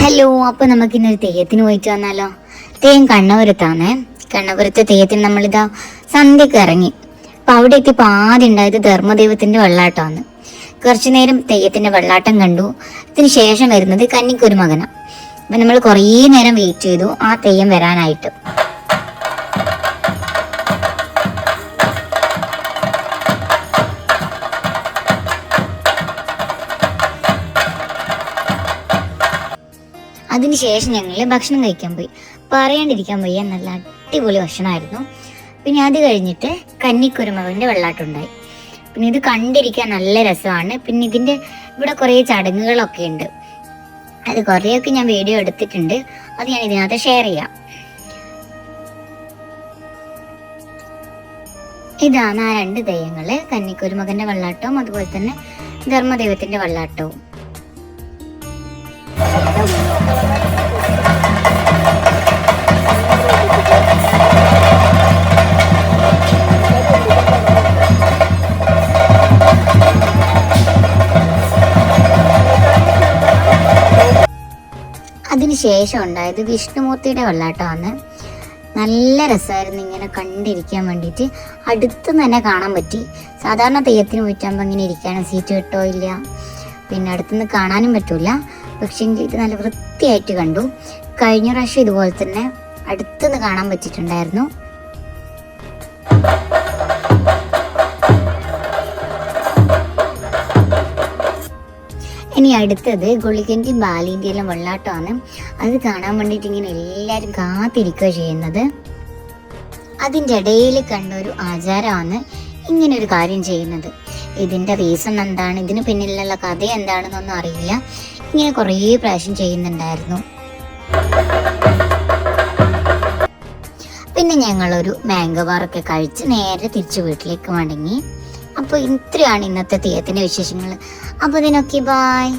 Hello, അപ്പോൾ നമുക്കിന്നൊരു തെയ്യത്തിന് പോയിട്ട് വന്നാലോ? തെയ്യം കണ്ണപുരത്താണേ. കണ്ണപുരത്തെ തെയ്യത്തിന് നമ്മളിതാ സന്ധ്യക്ക് ഇറങ്ങി. അപ്പോൾ അവിടെ എത്തിയപ്പോൾ ആദ്യം ഉണ്ടായത് ധർമ്മദൈവത്തിൻ്റെ വെള്ളാട്ടമാണ്. കുറച്ചു നേരം തെയ്യത്തിൻ്റെ വെള്ളാട്ടം കണ്ടു. ഇതിന് ശേഷം വരുന്നത് കന്നിക്കൊരു മകനാണ്. അപ്പം നമ്മൾ കുറേ നേരം വെയിറ്റ് ചെയ്തു ആ തെയ്യം വരാനായിട്ട്. അതിനുശേഷം ഞങ്ങൾ ഭക്ഷണം കഴിക്കാൻ പോയി. പറയാണ്ടിരിക്കാൻ വയ്യ, നല്ല അടിപൊളി ഭക്ഷണമായിരുന്നു. പിന്നെ അത് കഴിഞ്ഞിട്ട് കന്നിക്കുരുമകൻ്റെ വെള്ളാട്ടമുണ്ടായി. പിന്നെ ഇത് കണ്ടിരിക്കാൻ നല്ല രസമാണ്. പിന്നെ ഇതിൻ്റെ ഇവിടെ കുറേ ചടങ്ങുകളൊക്കെ ഉണ്ട്. അത് കുറേയൊക്കെ ഞാൻ വീഡിയോ എടുത്തിട്ടുണ്ട്. അത് ഞാൻ ഇതിനകത്ത് ഷെയർ ചെയ്യാം. ഇതാണ് ആ രണ്ട് തെയ്യങ്ങൾ, കന്നിക്കുരുമകൻ്റെ വെള്ളാട്ടവും അതുപോലെ തന്നെ ധർമ്മദൈവത്തിൻ്റെ വെള്ളാട്ടവും. അതിനുശേഷം ഉണ്ടായത് വിഷ്ണുമൂർത്തിയുടെ വെള്ളാട്ടമാണ്. നല്ല രസമായിരുന്നു ഇങ്ങനെ കണ്ടിരിക്കാൻ വേണ്ടിയിട്ട്. അടുത്ത് തന്നെ കാണാൻ പറ്റി. സാധാരണ തെയ്യത്തിന് പോയിട്ടാകുമ്പോൾ ഇങ്ങനെ ഇരിക്കാനും സീറ്റ് കിട്ടോ ഇല്ല, പിന്നെ അടുത്തുനിന്ന് കാണാനും പറ്റില്ല. പക്ഷേ ഇത് നല്ല വൃത്തിയായിട്ട് കണ്ടു. കഴിഞ്ഞ പ്രാവശ്യം ഇതുപോലെ തന്നെ അടുത്തുനിന്ന് കാണാൻ പറ്റിയിട്ടുണ്ടായിരുന്നു. ഇനി അടുത്തത് ഗുളികൻ്റെയും ബാലിൻ്റെയും വെള്ളാട്ടമാണ്. അത് കാണാൻ വേണ്ടിയിട്ട് ഇങ്ങനെ എല്ലാവരും കാത്തിരിക്കുക ചെയ്യുന്നത്. അതിൻ്റെ ഇടയിൽ കണ്ട ഒരു ആചാരമാണ് ഇങ്ങനെ ഒരു കാര്യം ചെയ്യുന്നത്. ഇതിൻ്റെ റീസൺ എന്താണ്, ഇതിന് പിന്നിലുള്ള കഥ എന്താണെന്നൊന്നും അറിയില്ല. ഇങ്ങനെ കുറേ പ്രാവശ്യം ചെയ്യുന്നുണ്ടായിരുന്നു. പിന്നെ ഞങ്ങളൊരു മാംഗോ ബാറൊക്കെ കഴിച്ച് നേരെ തിരിച്ച് വീട്ടിലേക്ക് മടങ്ങി. അപ്പോൾ ഇത്രയാണ് ഇന്നത്തെ തെയ്യത്തിൻ്റെ വിശേഷങ്ങൾ. അപ്പോൾ ഇതിനൊക്കെ ബായ്.